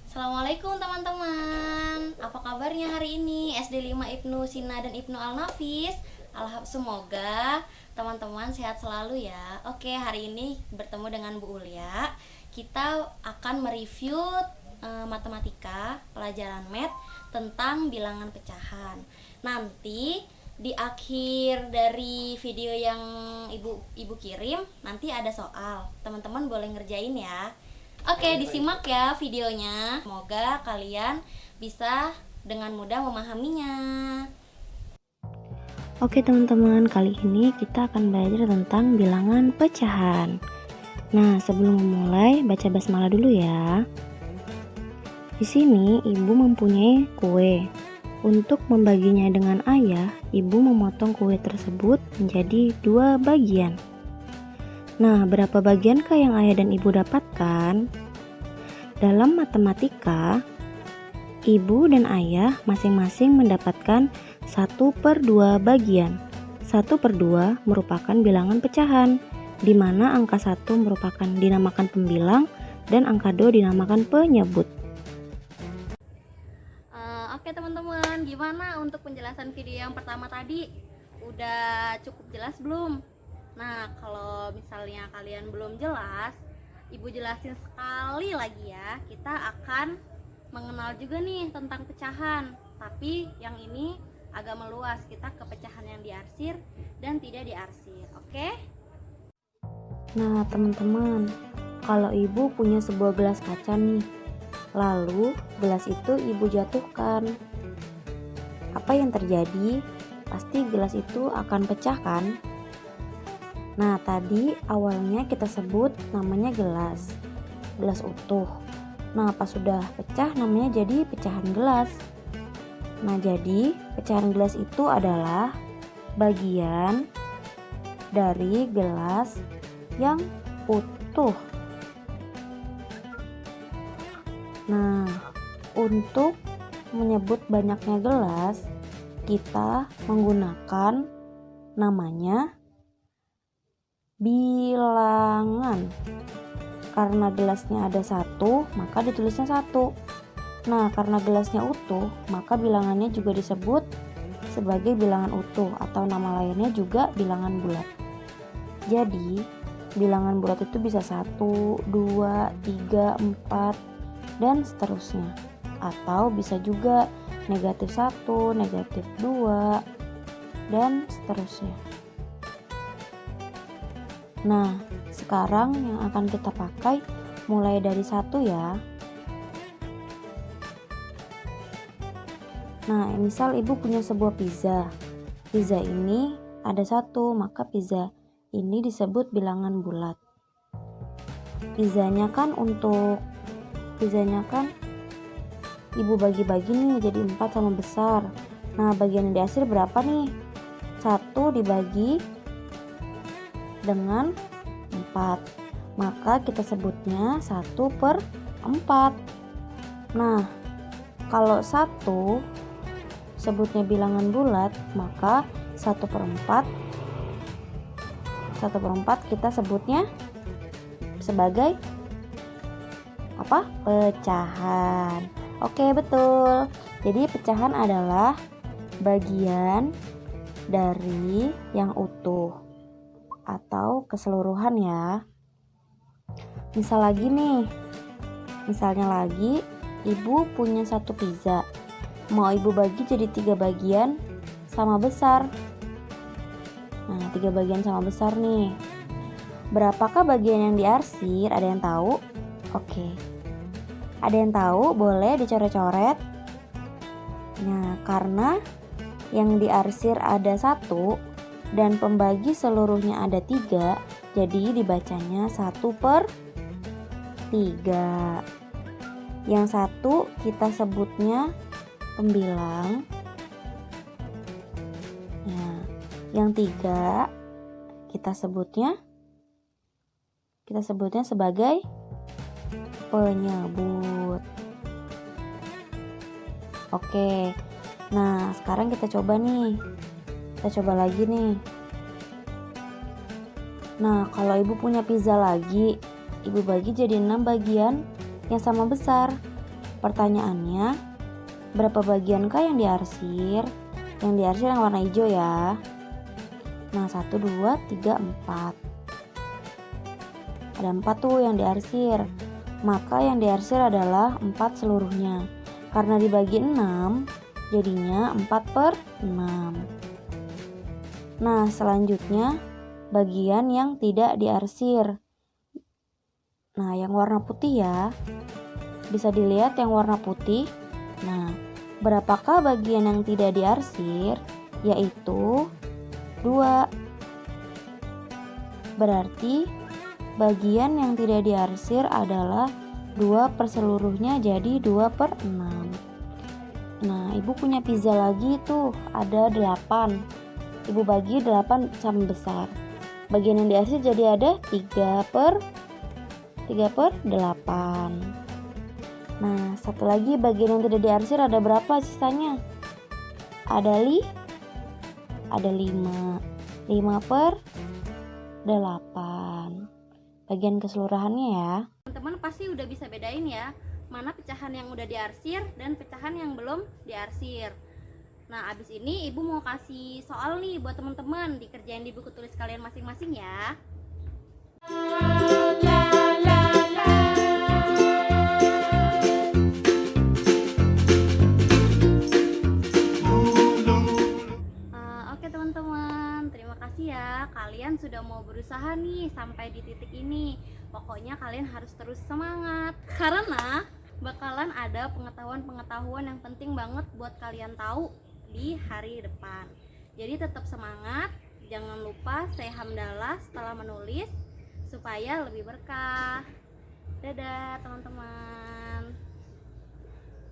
Assalamualaikum teman-teman. Apa kabarnya hari ini? SD 5 Ibnu Sina dan Ibnu Al-Nafis. Semoga teman-teman sehat selalu ya. Oke, hari ini bertemu dengan Bu Ulia. Kita akan mereview matematika pelajaran math tentang bilangan pecahan. Nanti di akhir dari video yang ibu kirim nanti ada soal. Teman-teman boleh ngerjain ya. Oke, disimak ya videonya. Semoga kalian bisa dengan mudah memahaminya. Oke teman-teman, kali ini kita akan belajar tentang bilangan pecahan. Nah, sebelum memulai, baca basmalah dulu ya. Di sini ibu mempunyai kue. Untuk membaginya dengan ayah, ibu memotong kue tersebut menjadi 2 bagian. Nah, berapa bagiankah yang ayah dan ibu dapatkan? Dalam matematika, ibu dan ayah masing-masing mendapatkan 1/2 bagian. 1/2 merupakan bilangan pecahan, di mana angka 1 merupakan dinamakan pembilang dan angka 2 dinamakan penyebut. Oke teman-teman, gimana untuk penjelasan video yang pertama tadi? Udah cukup jelas belum? Nah, kalau misalnya kalian belum jelas, ibu jelasin sekali lagi ya. Kita akan mengenal juga nih tentang pecahan, tapi yang ini agak meluas. Kita ke pecahan yang diarsir dan tidak diarsir. Oke? Nah, teman-teman, kalau ibu punya sebuah gelas kaca nih, lalu gelas itu ibu jatuhkan, apa yang terjadi? Pasti gelas itu akan pecah kan? Nah, tadi awalnya kita sebut namanya gelas utuh. Nah, pas sudah pecah namanya jadi pecahan gelas. Nah, jadi pecahan gelas itu adalah bagian dari gelas yang utuh. Nah, untuk menyebut banyaknya gelas, kita menggunakan namanya bilangan. Karena gelasnya ada 1, maka ditulisnya 1. Nah, karena gelasnya utuh, maka bilangannya juga disebut sebagai bilangan utuh, atau nama lainnya juga bilangan bulat. Jadi, bilangan bulat itu bisa 1, 2, 3, 4, dan seterusnya. Atau bisa juga -1, -2, dan seterusnya. Nah, sekarang yang akan kita pakai mulai dari 1 ya. Nah, misal ibu punya sebuah pizza. Pizza ini ada 1, maka pizza ini disebut bilangan bulat. Pizzanya kan ibu bagi-bagi nih jadi 4 sama besar. Nah, bagian yang diarsir berapa nih? 1 dibagi dengan 4, maka kita sebutnya 1/4. Nah, kalau 1 sebutnya bilangan bulat, maka 1/4 kita sebutnya sebagai apa? Pecahan. Oke, betul. Jadi pecahan adalah bagian dari yang utuh atau keseluruhan ya. Misalnya lagi ibu punya 1 pizza, mau ibu bagi jadi 3 bagian sama besar. Nah, 3 bagian sama besar nih. Berapakah bagian yang diarsir? Ada yang tahu? Oke. Ada yang tahu? Boleh dicoret-coret. Nah, karena yang diarsir ada 1 dan pembagi seluruhnya ada 3, jadi dibacanya 1/3. Yang 1 kita sebutnya pembilang. Nah, yang 3 kita sebutnya sebagai penyebut. Oke. Nah, sekarang kita coba lagi nih. Nah, kalau ibu punya pizza lagi, ibu bagi jadi 6 bagian yang sama besar. Pertanyaannya, berapa bagiankah yang diarsir? Yang diarsir yang warna hijau ya. Nah, 1, 2, 3, 4. Ada 4 tuh yang diarsir. Maka yang diarsir adalah 4 seluruhnya. Karena dibagi 6, jadinya 4/6. Nah, selanjutnya bagian yang tidak diarsir. Nah, yang warna putih ya. Bisa dilihat yang warna putih. Nah, berapakah bagian yang tidak diarsir? Yaitu 2. Berarti bagian yang tidak diarsir adalah 2 per seluruhnya, jadi 2/6. Nah, ibu punya pizza lagi tuh, ada 8. Ibu bagi 8 sama besar. Bagian yang diarsir jadi ada 3/8. Nah, satu lagi bagian yang tidak diarsir ada berapa sisanya? Ada 5. 5/8. Bagian keseluruhannya ya. Teman-teman pasti udah bisa bedain ya, mana pecahan yang udah diarsir dan pecahan yang belum diarsir. Nah, abis ini ibu mau kasih soal nih buat teman-teman, dikerjain di buku tulis kalian masing-masing ya. Oke teman-teman, terima kasih ya, kalian sudah mau berusaha nih sampai di titik ini. Pokoknya kalian harus terus semangat, karena bakalan ada pengetahuan-pengetahuan yang penting banget buat kalian tahu di hari depan. Jadi tetap semangat, jangan lupa say hamdalah setelah menulis supaya lebih berkah. Dadah teman-teman.